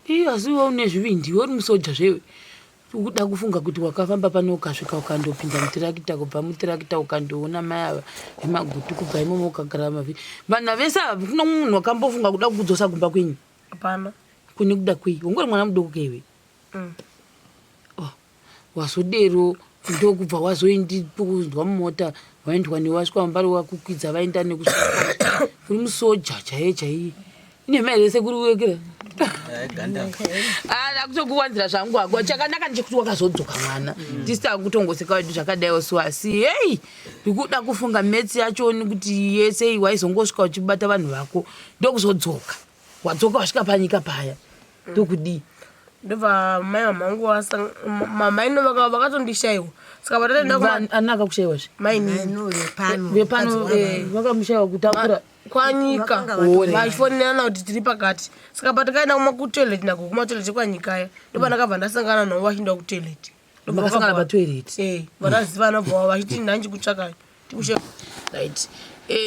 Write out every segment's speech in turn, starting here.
Asiwe une zvivindi uri musoja zvewe. Ukuda kufunga kuti wakafamba pano ukasvika ukandopinda mutirakita kubva mutirakita ukandoona mai ava vemagutu kubva imomo ukagara mavi. Vana vese ava kuna munhu wakambofunga kuda kudzosa kumba kwenyu? Hapana. Kune kuda kwei? Ungori mwana mudoko kewe. Wasodero ndokubva wazoendi kuzwa mumota waendwa newasvika mambari wakukwidza vaenda nekusvika kuri musoja chaiye. Ine mai rese kuri wekera. Akutokuwanzira zvangu ako chakanaka ndechekuti wakazodzoka mwana tisita kutongoseka wedu zvakadaiwo swasi hey ndikuda kufunga metsi yachoni kuti yese waizongosvika uchibata vanhu vako ndokuzodzoka wadzoka wasvika panyika paya ndokudi ndobva mai vamangu mama ino vakatondishayiwa saka vatataenda anaka kushayivazve mai vepano vakamushayiwa kutakura kwanyika vachifonerana kuti tiri pakati saka patakaenda kutoilet nako kumatoilet kwanyikaya ndopa ndakabva ndasangana navo vachienda kutoilet makasangana patoilet vatazivana bva vachiti nhanji kutsvaka tikushe right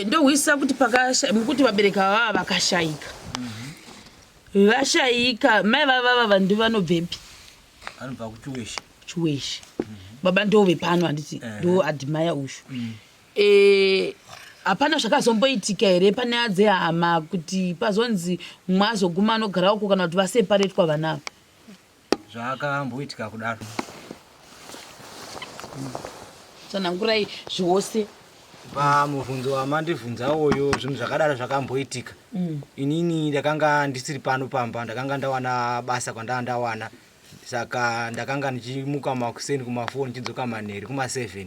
ndohwisisa kuti vabereka vava vakashayika vashayika mai vavava vandu vanobvepi vanobva kuchiweshe Chiweshe baba ndove pano handiti ndo adhimaya ushu hapana zvakazomboitika here panyaya dzehama kuti pazonzi mwazoguma anogara uko kana kuti vaseparetwa vanavo zvakamboitika kudaro sanangurai zvose pamubvunzo wamandibvunza uyo zvinhu zvakadaro zvakamboitika inini ndakanga ndisiri pano pamba ndakanga ndawana basa kwandanga ndawana saka ndakanga ndichimuka makuseni kuma4 ndichidzoka manheru kuma7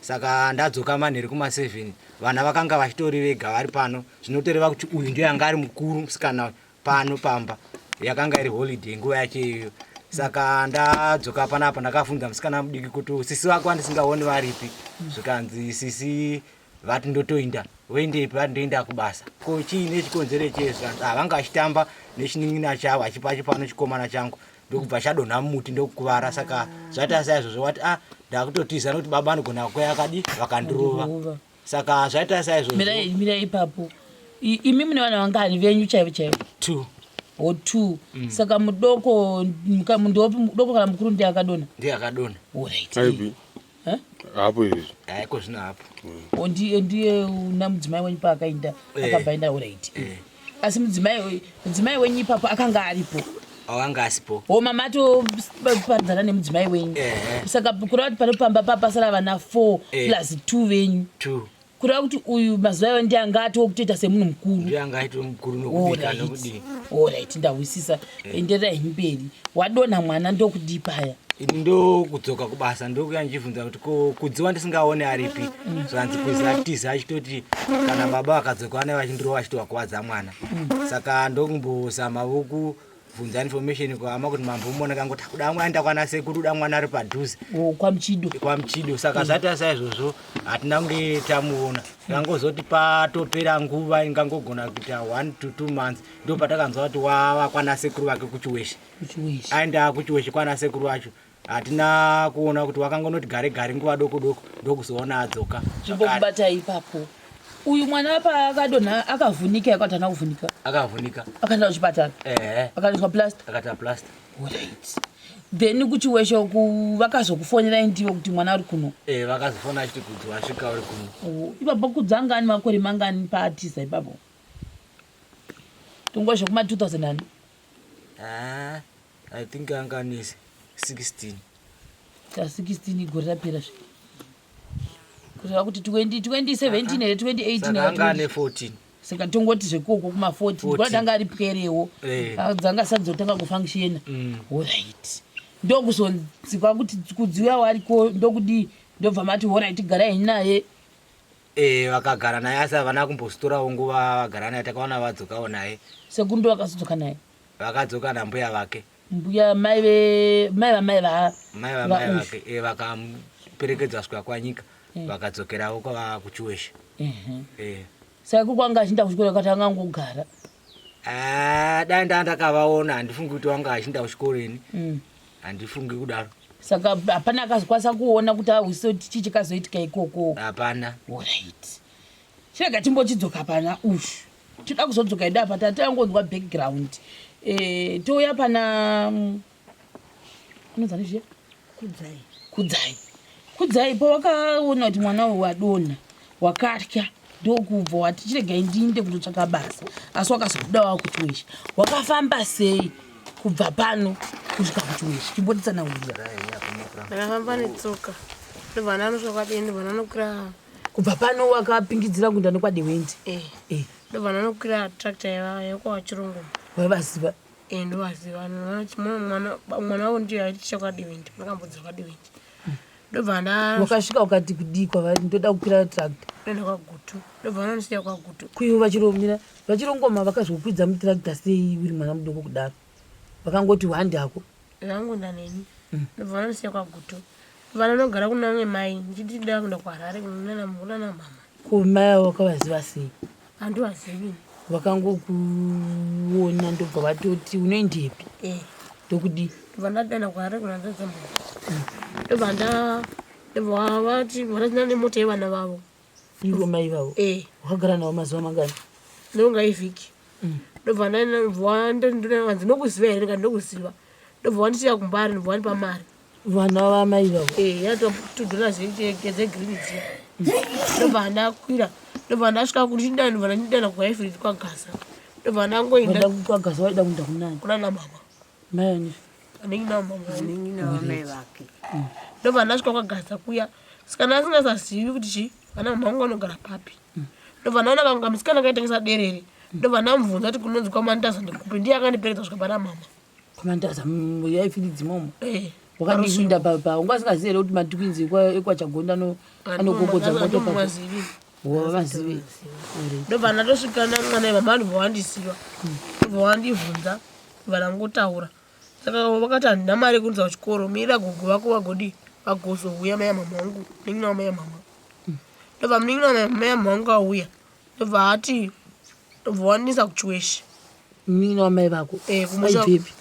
saka ndadzoka manheru kuma7 vana vakanga vachitori vega vari pano zvinotoreva kuti uyu ndiye anga ari mukuru musikana pano pamba yakanga iri holiday nguva yacho iyoyo saka ndadzoka panapa ndakavhunza musikana mudiki kuti sisi vako vandisingaoni varipi zvikanzi sisi vati ndotoinda woendepi vati ndoenda kubasa ko chiine chikonzero chezvo vanga vachitamba nechinin'ina chavo achipa chipano chikomana changu ndokubva chadonha mumuti ndokukuvara saka zvaita saizvozvo wati ndakutotiza nokuti baba anogona kweyakadi vakandirova saka zvaita saizvozvo mira ipapo imi mune vana vangani venyu chaivo chaivo 2 saka mudoko kana mukuru ndiye akadonha alright hapo izvi haiko zvino hapo ndiye una mudzimai wenyu paakaenda akabvaenda alright asi mudzimai wenyu ipapo akanga aripo awanga asipo mama atoparadzana nemudzimai wenyu saka kureva kuti panopamba papasara vana 4 plus 2 venyu kureva kuti uyu mazuva iwo ndiye anga atiwo kutoita semunhu mukuru ndiye anga aito mukuru nokubika nokudii alright ndahwisisa enderai mberi wadonha mwana ndokudii paya ini ndokudzoka kubasa ndokuya ndichibvunza kuti kudziwa ndisingaoni aripi zvanzi kuzatiza achitoti kana baba akadzoka naye vachindirova achiti wakuwadza mwana saka ndokumbozama vokubvunza information kwama kuti mambo mumoneka ngoti kuda mwana ndakwana sekuru uda mwana ari padhuze kwamuchido saka zvaita saizvozvo hatina kunge tamuona ngangozoti patopera nguva ingangogona kuita 1 to 2 months ndo patakanzwa kuti wakwana sekuru vake kuchiweshe aenda kuchiweshe kwana sekuru vacho hatina kuona kuti wakangonoti gare nguva doko ndokuzoona adzoka zvimbokubata ipapo uyu mwana paakadonha akavhunika yakati hana kuvhunika akavhunika akaenda kuchipatara akaiswa plaster alright then kuchiweshe vakazokufonerai ndiwo kuti mwana ari kuno vakazofona achiti kudzi wasvika uri kuno ipapo kudzangani makore mangani paatiza ipapo tongozve kuma 2000 I think anga ni 16 igore rapera zve kureva kuti 2017 here 2018 anga ne 14 saka tongoti zvekoko kuma 14 kwadanga ari pwerewo dzanga sadzotanga kufunctiona alright ndokuzonzikwa kuti kudziwa wariko ndokudi ndobva mati alright garai naye vakagara naye asi havana kumbostorawo nguva vagara naye takaona vadzokawo naye sekundo vakazodzoka naye vakadzoka nambuya vake mbuya mai vake vakamuperekedza kusvika kwanyika vakadzokerawo kuchiweshe saka kukwanga achinda kuchikoro kati angangogara dai ndakavaona handifungi kuti wanga achinda kuchikoreni handifungi kudaro saka hapana akazokwanisa kuona kuti ahwise kuti chii chikazoitika ikoko hapana alright chirega timbochidzoka pana ushu tida kuzodzoka ida apa tatangonzwa background touya pana unozanizviya kudzai pawakaona kuti mwana wadonha wakatya ndokubva wati chiregai ndiinde kunotsvaka basa asi wakazobudawo kuchiweshe wakafamba sei kubva pano kusvika kuchiweshe chimbotitsanangurira. Ndakafamba netsoka ndobva ndanosvika deni ndobva ndanokwira kubva pano wakapingidzira kuenda nekwadewendi ndobva ndanokwira tractor yakwachirongoma wavaziva ndovaziva vanoti mwana wavo ndiyo aiticha kwadewendi makambodza kwadewendi ndobva wakasvika ukati kudikwa ndoda kukwira tractor enda kwagutu ndobva vanondisiya kwagutu kuivo vachirongoma vakazokwidza mutractor sei uri mwana mudoko kudaro vakangoti hwandi ako vangonda neni ndobva vanondisiya kwagutu vanonogara kuna vamwe mai ndichiti ndaa kuenda kuharare kunana mama kumai avo wakavaziva sei handivazivi vakangokuona ndobva vatoti unoendepi ndokudi ndobva ndadaenda kuharare kuna ndadzambo ndobva vati varasina nemota yevana vavo ivo mai vavo wakagara navo mazuva mangani ndonga ivhiki ndobva ndovanzi nokuziva here ka ndokuziva ndobva wandisiya kumbari ndobva wandi pamari vana vamai vavo yatotudhura zegrini dziya ndobva ndakwira ndobva ndasvika kuchindani ndobva ndachidana kuhaifriti kwagasa ndobva ndangoenda kwagasa waida kuenda kunani kunana mama mayani ndobva ndasvika kwagasa kuya saka ndasingasazivi kuti chi vana mama vangu vanogara papi ndobva ndaona kanga musikana akaitengesa derere ndobva ndamubvunza kuti kunonzi kwamandaza ndikupi ndiye akandiperedza kusvika pana mama kwamandaza yaifilidzi momo wakadishinda papa ungasingazivi here kuti matukwinzi ekwachagonda anogogodza motomazivi wavazivi ndobva ndatosvika namwana mama ndobva wandisiva ndobva wandibvunza ndobva ndangotaura saka vakati handina mari yekuendesa kuchikoro mirira gogo vako vagodi vagozouya mai mama vangu munin'ina wamai mama ndobva munin'ina wamai mama vangu auya ndobva ati ndobva wandisa kuchiweshe munin'ina wamai vako aipepi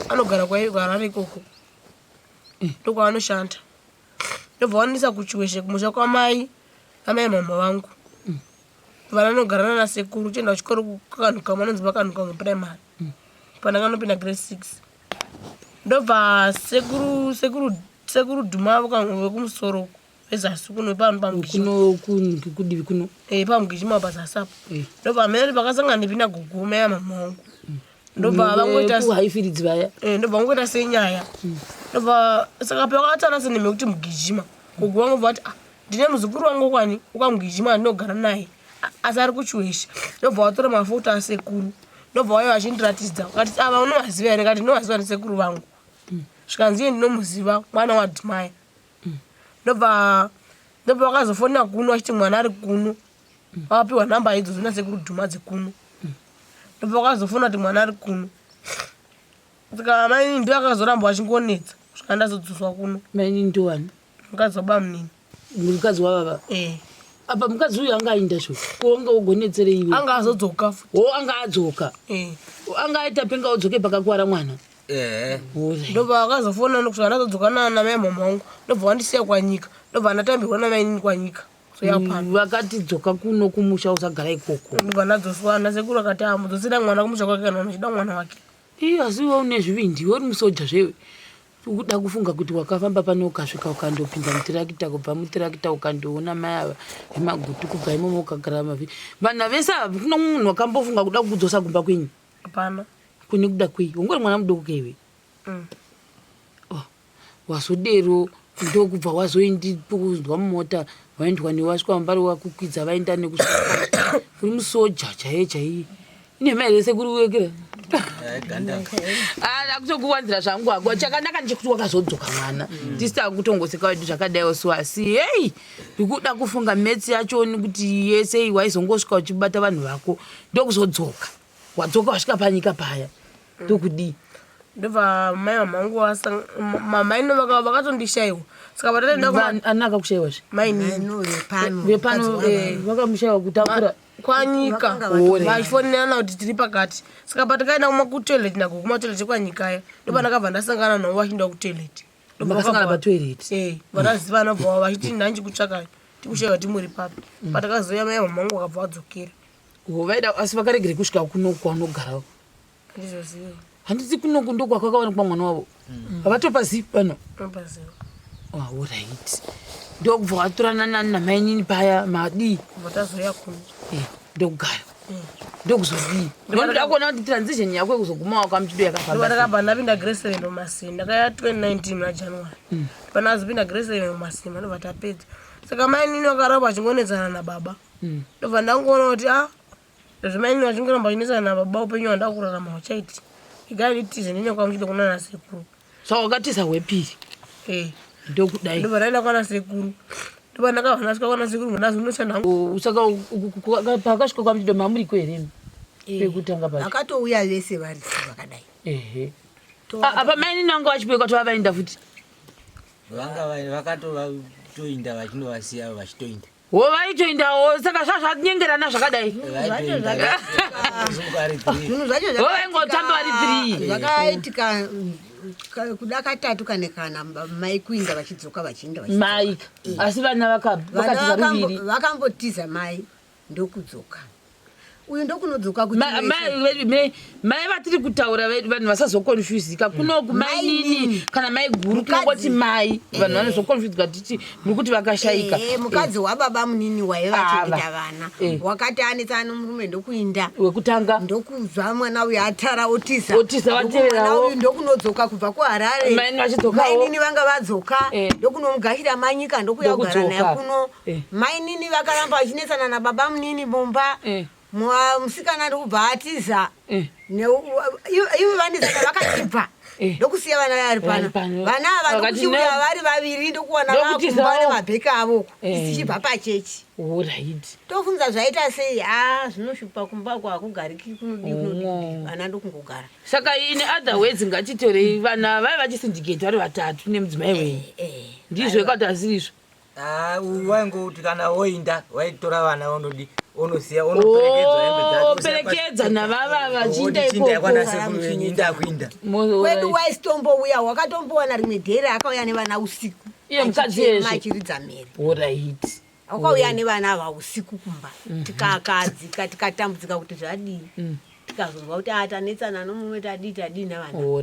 anogara kwaharare ikoko ndokwaanoshanda ndobva wandisa kuchiweshe kumusha kwamai amai mama vangu vana nogara nanasekuru chienda kuchikoro kukanuka manonzi pakanuka muprimary pandakanopinda grade 6 ndobva sekuru dhuma vekumusoro vezasi kuno pano pamukudivi kuno pamugijima pazasapo ndobva mene pakasangana nepinda guguma yamama vangu ndobva vangoitahaifilidzi vaya ndobva vangoita senyaya ndobva saka pavakatsana seneme kuti mugijima gugu vangu bva vati ndine muzukuru wangu kwani ukamugijima andinogara naye asi ari kuchiweshe ndobva watora mafuta asekuru ndobva waiva achindiratidza ukati ava unovaziva here kati ndinovaziva nesekuru vangu zvikanziye ndinomuziva mwana wadhimaya ndobva vakazofonera kuno vachiti mwana ari kuno vakapiwa nhamba idzodzo nasekuru dhuma dzekuno ndobva vakazofona kuti mwana ari kuno saka maini ndo akazoramba vachingonetsa svika ndazodzoswa kuno maini ndowani mukadzi wabamunini mukadzi wavava apa mukadzi uyu anga ainda zvo kuonga ugonetsere iwe anga azodzoka anga adzoka anga aita penga udzoke pakakwara mwana ndobva vakazofona nokusvika ndazodzoka namai mama vangu ndobva wandisiya kwanyika ndobva ndatambirwa namainini kwanyika vakati dzoka kuno kumusha usagara ikoko ndobva ndadzoswa nasekuru akati amudzosera mwana kumusha kwake kana uchida mwana wake asi iwe une zvivindi uri musoja zvewe ukuda kufunga kuti wakafamba pano ukasvika ukandopinda mutirakita kubva mutirakita ukandoona mai ava vemagutu kubva imomo ukagara mavhiri vana vese ava kuna munhu wakambofunga kuda kudzosa kumba kwenyu hapana kune kuda kwei ungori mwana mudoko keiwe wazodero ndokubva wazoendikuzwa mumota waendwa newasvika mambari wakukwidza vaenda nekusvika uri musoja chaiye ine mai rese kuri wekera akutokuwanzira zvangu ako chakanaka ndechekuti wakazodzoka mwana tisita kutongoseka wedu zvakadaiwo swasi hei ndikuda kufunga metsi yachoni kuti yese waizongosvika uchibata vanhu vako ndokuzodzoka wadzoka wasvika panyika paya ndokudii ndobva mai mamangu mamaino vakatondishayiwa saka ana akakushayivazve vepano vakamushayiwa kutakura kwanyika vachifonerana kuti tiri pakati saka patikaenda kutoilet nako kumatoilet kwanyikaya ndobva ndakabva ndasangana navo vachienda kutoilet vakasangana patoilet vanazivana bva vachiti nhanji kutsvaka tikushayiwa timuri papi patakazoya mai mamangu vakabva vadzokera vaida asi vakaregere kusvika kuno kwaunogarawo Ndizoziva. Handisi kunoku ndokwakaonekwa mwana wavo. Havatopazivi pano. Nopaziva. Oh, right. Ndokubva watorana namai nini paya madii. Vatazoya kuni. Ndokugara. Ndokuzodii. Ndoda kuona kuti transition yako kuzoguma wakamchido yakafamba. Ndakabva ndapinda grade 7 mumasini. Ndakaya 2019 mwaJanuary. Pana azopinda grade 7 mumasini ndobva tapedza. Saka mai nini wakaramba achingonetsana nababa. Ndobva ndangoona kuti zvimai nini vachingoramba vachinetsana nababa upenyu hwandakurarama huchaiti. Igari itize nini kwamchide kunana sekuru. Saka wakatiza wepiri. Ndokudai. Ndobva ndaenda kwana sekuru. Ndobva ndakabva ndasvika kwana sekuru ndazonoshanda. Saka pakasvika kwamchido mamuri kweremi. Pekutanga pacho. Vakatouya vese vari vakadai. Apa mai nini vanga vachipeka kuti vavaenda futi. Vanga vakatoinda vachinovasiya vachitoinda. Vaitoindawo saka zvazvanyengerana zvakadai. Zvinhu zvacho Vaingotamba vari 3. zvakaitika kuda katatu kana mai kuinda vachidzoka vachienda Mai. Asi vana vakatiza ruviri. vakambotiza mai ndokudzoka. Uyu ndokunodzoka kuti mai vatiri kutaura vanhu vasazokonfuzika kunoku mai nini kana mai guru kunongoti mai vanhu vanozokonfuzika tichi nekuti vakashayika. Mukadzi wababamunini waiva vachengeta vana wakati anetsana nomurume ndokuinda wekutanga ndokuzva mwana uyu atara otiza vateverawo uyu ndokunodzoka kubva kuHarare mai nini vanga vadzoka ndokunomugashira manyika ndokuya kugara naye kuno mai nini vakaramba vachinetsana nababamunini bomba musikana ndokubva atiza ivo vanezana vakatibva ndokusiya vana vari pano vana ava ndokuchiuya vari vaviri ndokuwana vakumba nemabheki avo isichibva pachechi tofunza zvaita sei zvinoshupa kumba kwakugariki kunodi vana ndokungogara. Saka in other words ngatitorei vana vai vachisindiketi vari vatatu nemudzimai wenyu ndizvo ikati asirizvo. Waingoti kana woinda waitora vana unodi unosiya unoperekedza navava vachiinda ikoko kwedu waisitombouya wakatombowana rimwe dheri akauya nevana usiku iye mukadzi yezvo achiridza mhere right akauya nevana ava usiku kumba tikakadzika tikatambudzika kuti zvadii tikazonzwa kuti tanetsana nomumwe tadii navana.